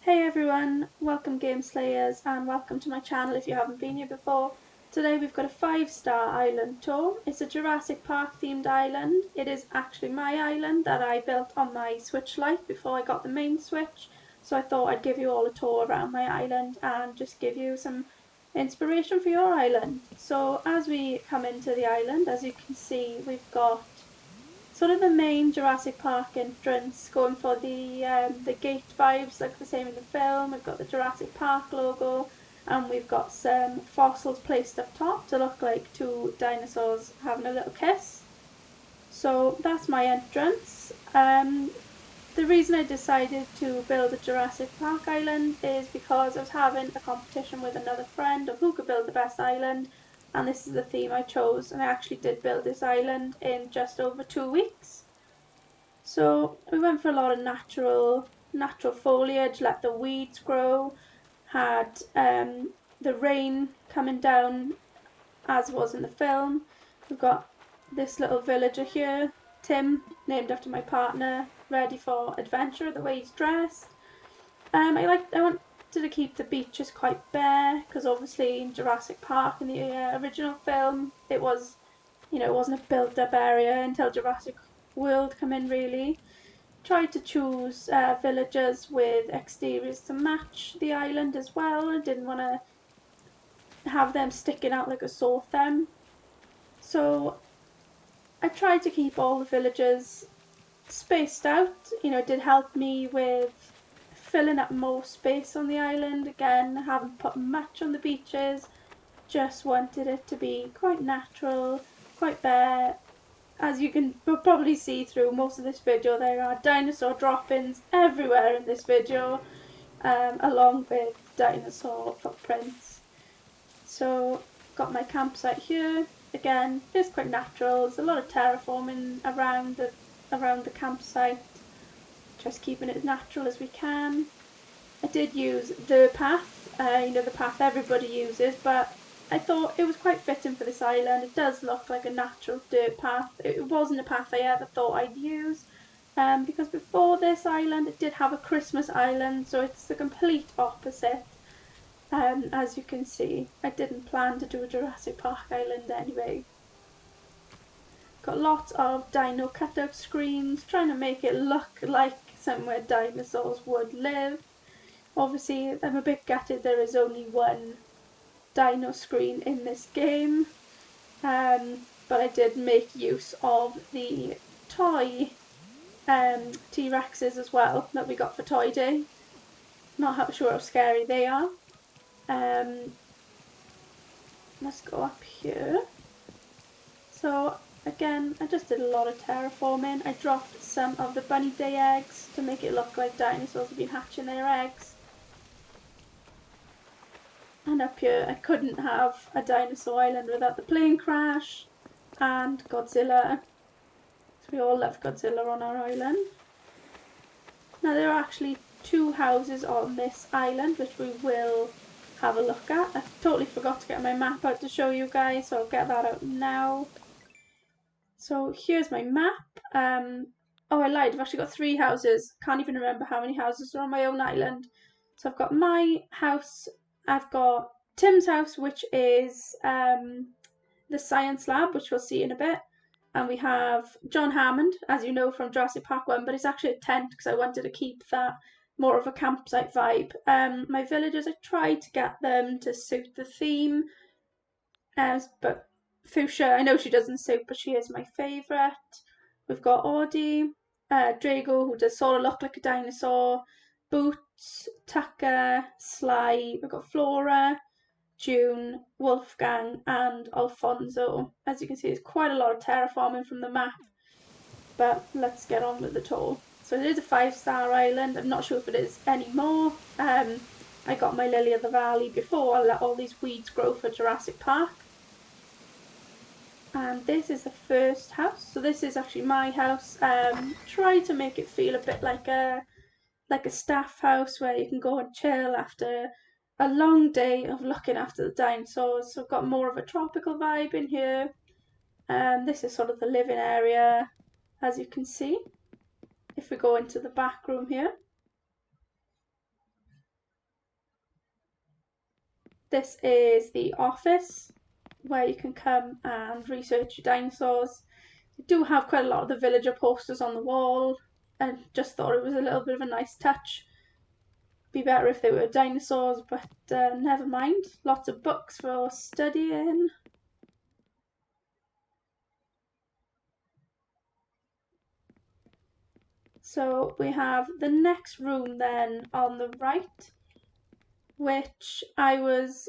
Hey everyone, welcome Game Slayers and welcome to my channel if you haven't been here before. Today we've got a 5-star island tour. It's a Jurassic Park themed island. It is actually my island that I built on my Switch Lite before I got the main Switch. So I thought I'd give you all a tour around my island and just give you some inspiration for your island. So as we come into the island, as you can see, we've got sort of the main Jurassic Park entrance, going for the gate vibes like the same in the film. We've got the Jurassic Park logo, and we've got some fossils placed up top to look like two dinosaurs having a little kiss. So that's my entrance. The reason I decided to build a Jurassic Park island is because I was having a competition with another friend of who could build the best island, and this is the theme I chose, and I actually did build this island in just over 2 weeks. So we went for a lot of natural foliage, let the weeds grow, had the rain coming down as was in the film. We've got this little villager here, Tim, named after my partner, ready for adventure the way he's dressed. I wanted to keep the beaches quite bare because obviously in Jurassic Park in the original film it was, it wasn't a built up area until Jurassic World come in really. Tried to choose villagers with exteriors to match the island as well. I didn't want to have them sticking out like a sore thumb. So I tried to keep all the villagers spaced out. It did help me with filling up more space on the island. Again, I haven't put much on the beaches, just wanted it to be quite natural, quite bare. As you can probably see through most of this video, there are dinosaur droppings everywhere in this video, along with dinosaur footprints. So got my campsite here. Again, it's quite natural. There's a lot of terraforming around the campsite, just keeping it as natural as we can. I did use the path, the path everybody uses, but I thought it was quite fitting for this island. It does look like a natural dirt path. It wasn't a path I ever thought I'd use, because before this island it did have a Christmas island, so it's the complete opposite. As you can see, I didn't plan to do a Jurassic Park island anyway. Got lots of dino cutout screens, trying to make it look like somewhere dinosaurs would live. Obviously, I'm a bit gutted there is only one dino screen in this game, but I did make use of the toy T-Rexes as well that we got for Toy Day. Not sure how scary they are. Let's go up here. So again, I just did a lot of terraforming. I dropped some of the bunny day eggs to make it look like dinosaurs have been hatching their eggs. And up here, I couldn't have a dinosaur island without the plane crash and Godzilla. So we all love Godzilla on our island. Now there are actually 2 houses on this island which we will have a look at. I totally forgot to get my map out to show you guys, so I'll get that out now. So here's my map. Oh, I lied, I've actually got 3 houses. Can't even remember how many houses are on my own island. So I've got my house, I've got Tim's house, which is the science lab, which we'll see in a bit. And we have John Hammond, as you know from Jurassic Park 1, but it's actually a tent because I wanted to keep that more of a campsite vibe. My villagers, I tried to get them to suit the theme, but Fuchsia, I know she doesn't suit, but she is my favourite. We've got Audie, Drago, who does sort of look like a dinosaur, Boots, Tucker, Sly, we've got Flora, June, Wolfgang and Alfonso. As you can see, there's quite a lot of terraforming from the map, but let's get on with the tour. So it is a 5-star island. I'm not sure if it is anymore. I got my Lily of the Valley before I let all these weeds grow for Jurassic Park. And this is the first house. So this is actually my house. Try to make it feel a bit like a staff house where you can go and chill after a long day of looking after the dinosaurs. So I've got more of a tropical vibe in here. This is sort of the living area, as you can see. If we go into the back room here, This is the office where you can come and research your dinosaurs. I do have quite a lot of the villager posters on the wall and just thought it was a little bit of a nice touch. Be better if they were dinosaurs, but never mind. Lots of books for studying. So we have the next room then on the right, which I was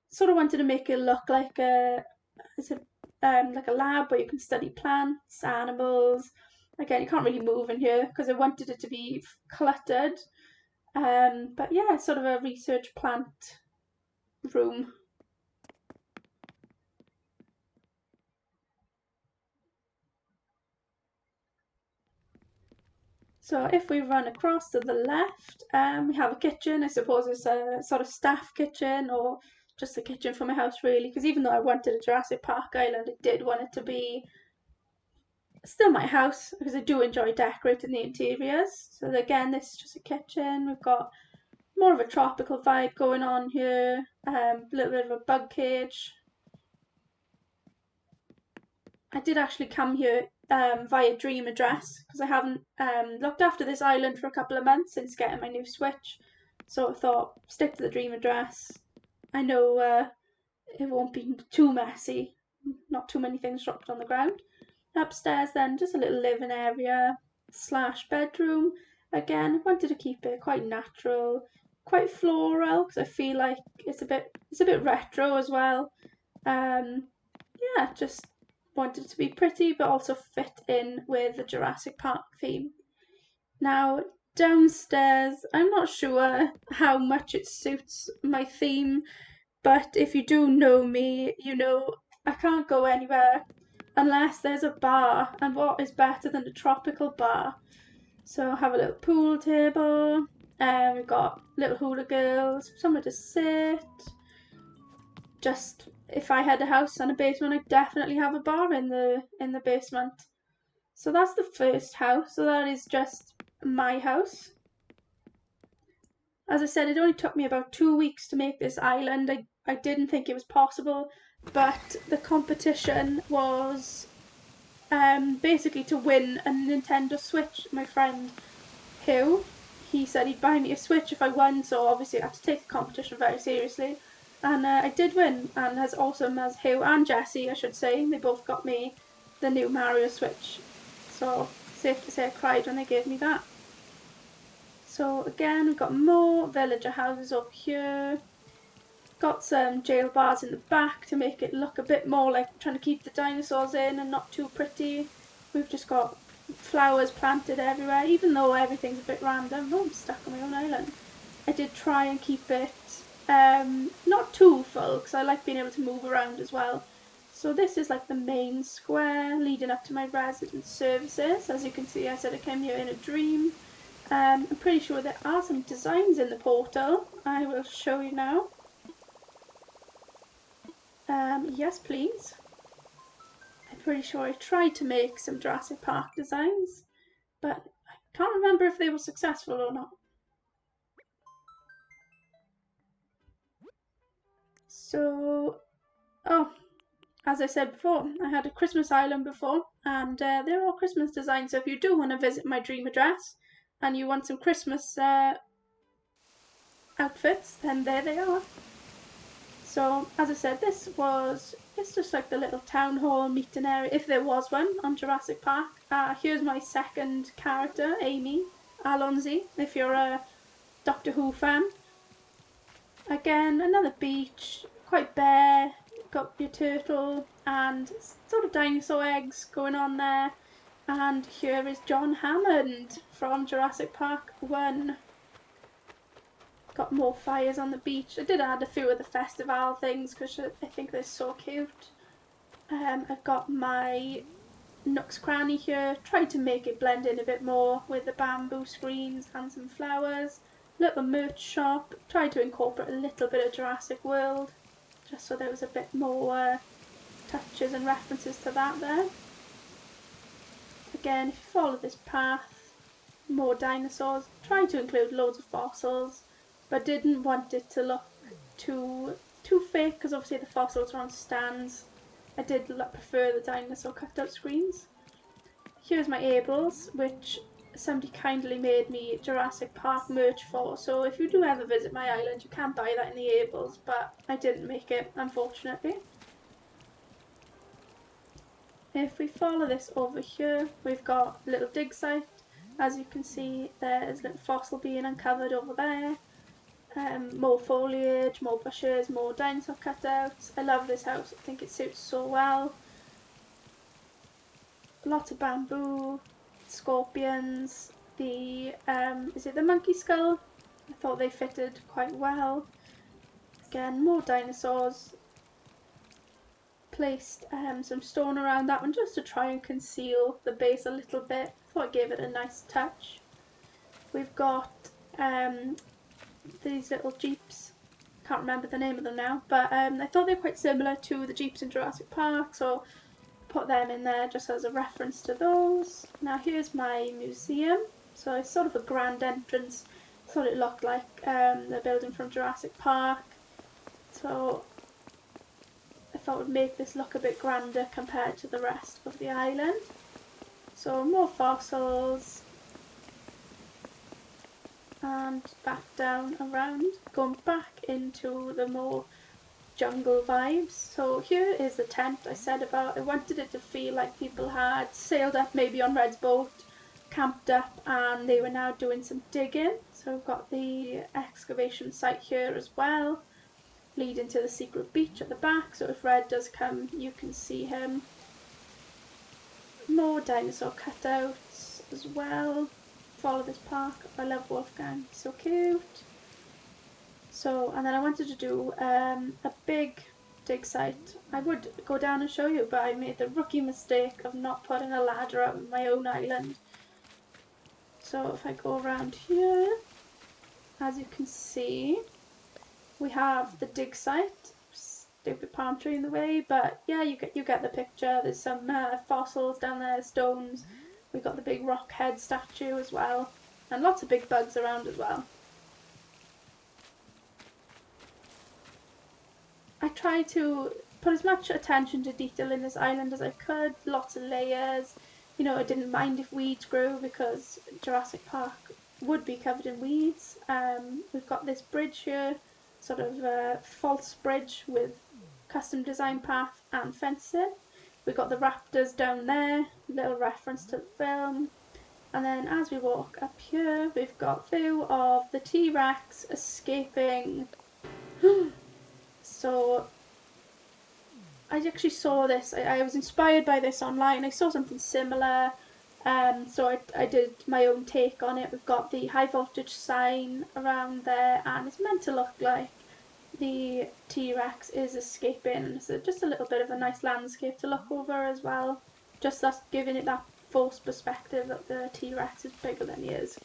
sort of wanted to make it look like like a lab where you can study plants, animals. Again, you can't really move in here because I wanted it to be cluttered. But yeah, sort of a research plant room. So if we run across to the left, we have a kitchen. I suppose it's a sort of staff kitchen or just a kitchen for my house really, because even though I wanted a Jurassic Park island, I did want it to be still my house because I do enjoy decorating the interiors. So again, this is just a kitchen. We've got more of a tropical vibe going on here. A little bit of a bug cage. I did actually come here via Dream Address because I haven't looked after this island for a couple of months since getting my new Switch. So I thought, stick to the Dream Address. I know it won't be too messy, not too many things dropped on the ground. Upstairs then, just a little living area slash bedroom. Again, wanted to keep it quite natural, quite floral because I feel like it's a bit retro as well. Yeah, just wanted it to be pretty but also fit in with the Jurassic Park theme. Now, downstairs, I'm not sure how much it suits my theme, but if you do know me, you know I can't go anywhere unless there's a bar, and what is better than a tropical bar? So I have a little pool table, and we've got little hula girls, somewhere to sit. Just if I had a house and a basement, I'd definitely have a bar in the basement. So that's the first house. So that is just my house. As I said, it only took me about 2 weeks to make this island. I didn't think it was possible, but the competition was basically to win a Nintendo Switch. My friend Hugh, he said he'd buy me a Switch if I won, so obviously I had to take the competition very seriously. And I did win, and as awesome as Hugh and Jessie, I should say, they both got me the new Mario Switch. So safe to say I cried when they gave me that. So again, we've got more villager houses up here. Got some jail bars in the back to make it look a bit more like trying to keep the dinosaurs in and not too pretty. We've just got flowers planted everywhere, even though everything's a bit random. Oh, I'm stuck on my own island. I did try and keep it not too full because I like being able to move around as well. So this is like the main square leading up to my resident services. As you can see, I said I came here in a dream. I'm pretty sure there are some designs in the portal. I will show you now. Yes, please. I'm pretty sure I tried to make some Jurassic Park designs, but I can't remember if they were successful or not. So, oh, as I said before, I had a Christmas island before, and they're all Christmas designs. So if you do want to visit my dream address and you want some Christmas outfits, then there they are. So as I said, it's just like the little town hall meeting area, if there was one on Jurassic Park. Here's my second character, Amy Alonzi, if you're a Doctor Who fan. Again, another beach, quite bare, got your turtle and sort of dinosaur eggs going on there. And here is John Hammond from Jurassic Park 1. Got more fires on the beach. I did add a few of the festival things because I think they're so cute. I've got my Nook's Cranny here. Tried to make it blend in a bit more with the bamboo screens and some flowers. Little merch shop. Tried to incorporate a little bit of Jurassic World just so there was a bit more touches and references to that there. Again, if you follow this path, more dinosaurs. Tried to include loads of fossils, but didn't want it to look too fake, because obviously the fossils are on stands. I did prefer the dinosaur cutout screens. Here's my Ables, which somebody kindly made me Jurassic Park merch for, so if you do ever visit my island you can buy that in the Ables, but I didn't make it, unfortunately. If we follow this over here, we've got a little dig site. As you can see, there's a little fossil being uncovered over there. More foliage, more bushes, more dinosaur cutouts. I love this house, I think it suits so well. Lots of bamboo, scorpions, the, is it the monkey skull? I thought they fitted quite well. Again, more dinosaurs. Placed some stone around that one just to try and conceal the base a little bit. I thought it gave it a nice touch. We've got these little jeeps. Can't remember the name of them now, but I thought they were quite similar to the jeeps in Jurassic Park, so put them in there just as a reference to those. Now here's my museum. So it's sort of a grand entrance. I thought it looked like the building from Jurassic Park. So I thought it would make this look a bit grander compared to the rest of the island. So more fossils. And back down around, going back into the more jungle vibes. So here is the tent I said about. I wanted it to feel like people had sailed up maybe on Red's boat, camped up, and they were now doing some digging. So we've got the excavation site here as well, leading to the secret beach at the back, so if Red does come you can see him. More dinosaur cutouts as well. Follow this park. I love Wolfgang, so cute. So, and then I wanted to do a big dig site. I would go down and show you, but I made the rookie mistake of not putting a ladder up on my own island. So if I go around here, as you can see, we have the dig site. Stupid palm tree in the way, but yeah, you get the picture. There's some fossils down there, stones. We've got the big rock head statue as well, and lots of big bugs around as well. I tried to put as much attention to detail in this island as I could, lots of layers. You know, I didn't mind if weeds grew because Jurassic Park would be covered in weeds. We've got this bridge here, sort of a false bridge with custom design path and fencing. We've got the raptors down there, little reference to the film. And then as we walk up here, we've got view of the T-Rex escaping. So I actually saw this, I was inspired by this online. I saw something similar, so I did my own take on it. We've got the high voltage sign around there, and it's meant to look like the T-Rex is escaping. So just a little bit of a nice landscape to look over as well. Just that's giving it that false perspective that the T-Rex is bigger than he is.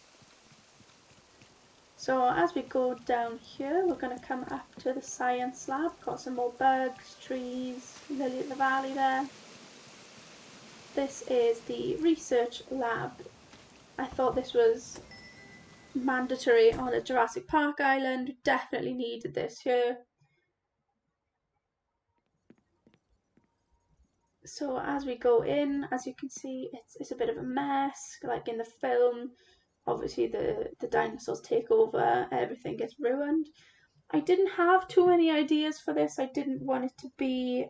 So as we go down here, we're going to come up to the science lab. Got some more bugs, trees, lily of the valley there. This is the research lab. I thought this was mandatory on a Jurassic Park island. We definitely needed this here. So as we go in, as you can see, it's a bit of a mess, like in the film. Obviously the dinosaurs take over, everything gets ruined. I didn't have too many ideas for this. I didn't want it to be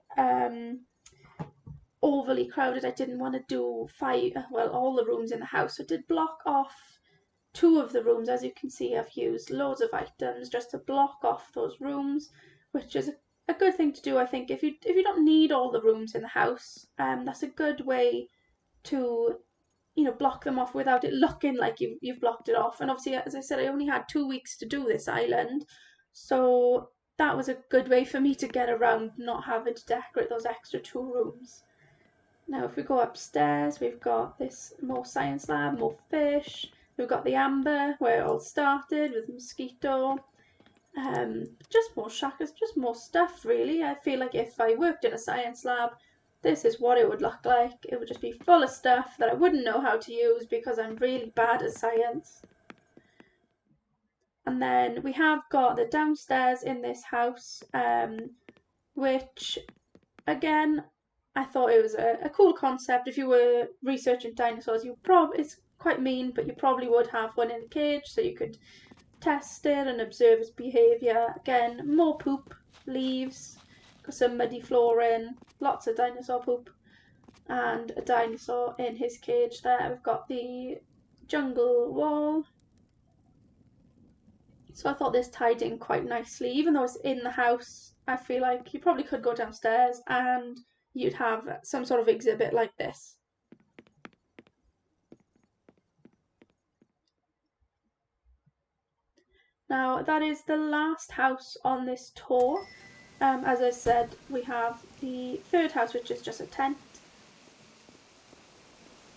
overly crowded. I didn't want to do all the rooms in the house. I did block off 2 of the rooms. As you can see, I've used loads of items just to block off those rooms, which is a good thing to do, I think. If you don't need all the rooms in the house, that's a good way to, you know, block them off without it looking like you've blocked it off. And obviously, as I said, I only had 2 weeks to do this island, so that was a good way for me to get around not having to decorate those extra 2 rooms. Now if we go upstairs, we've got this more science lab, more fish. We've got the amber where it all started with mosquito. Just more shackers, just more stuff really. I feel like if I worked in a science lab, this is what it would look like. It would just be full of stuff that I wouldn't know how to use because I'm really bad at science. And then we have got the downstairs in this house, which again, I thought it was a cool concept. If you were researching dinosaurs, it's quite mean, but you probably would have one in a cage so you could test it and observe its behaviour. Again, more poop, leaves, got some muddy flooring, lots of dinosaur poop, and a dinosaur in his cage there. We've got the jungle wall. So I thought this tied in quite nicely. Even though it's in the house, I feel like you probably could go downstairs and you'd have some sort of exhibit like this. Now that is the last house on this tour. As I said, we have the third house, which is just a tent.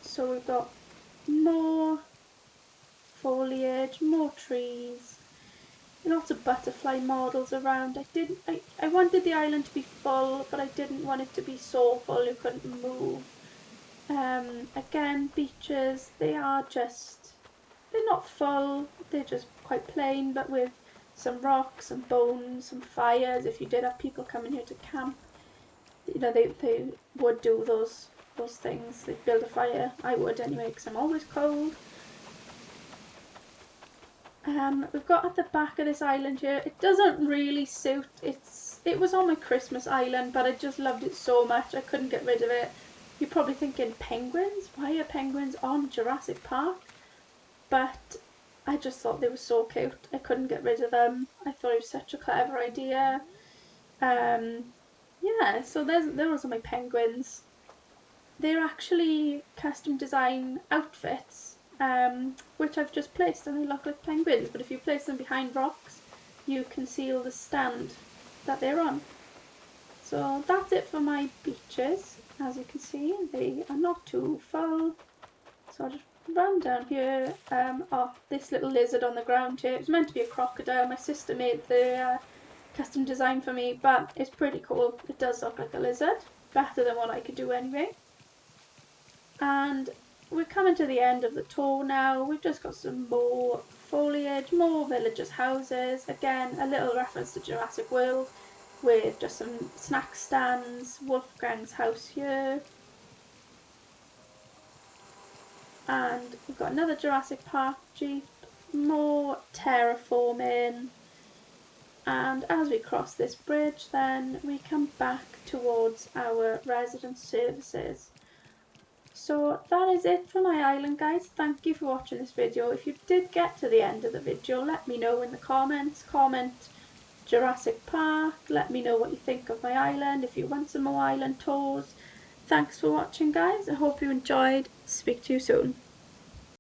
So we've got more foliage, more trees, lots of butterfly models around. I wanted the island to be full, but I didn't want it to be so full you couldn't move. Again, beaches, they're not full, they're just quite plain, but with some rocks, some bones, some fires. If you did have people coming here to camp, you know, they would do those things. They'd build a fire. I would anyway, because I'm always cold. We've got at the back of this island here, it doesn't really suit, it was on my Christmas island, but I just loved it so much I couldn't get rid of it. You're probably thinking, penguins? Why are penguins on Jurassic Park? But I just thought they were so cute. I couldn't get rid of them. I thought it was such a clever idea. Yeah, so those are my penguins. They're actually custom design outfits, which I've just placed, and they look like penguins, but if you place them behind rocks, you conceal the stand that they're on. So that's it for my beaches. As you can see, they are not too full. So I'll just run down here. This little lizard on the ground here, it was meant to be a crocodile. My sister made the custom design for me, but it's pretty cool. It does look like a lizard, better than what I could do anyway. And we're coming to the end of the tour now. We've just got some more foliage, more villagers' houses. Again, a little reference to Jurassic World with just some snack stands, Wolfgang's house here. And we've got another Jurassic Park Jeep, more terraforming. And as we cross this bridge, then we come back towards our resident services. So that is it for my island, guys. Thank you for watching this video. If you did get to the end of the video, let me know in the comments. Comment Jurassic Park. Let me know what you think of my island, if you want some more island tours. Thanks for watching, guys. I hope you enjoyed. Speak to you soon.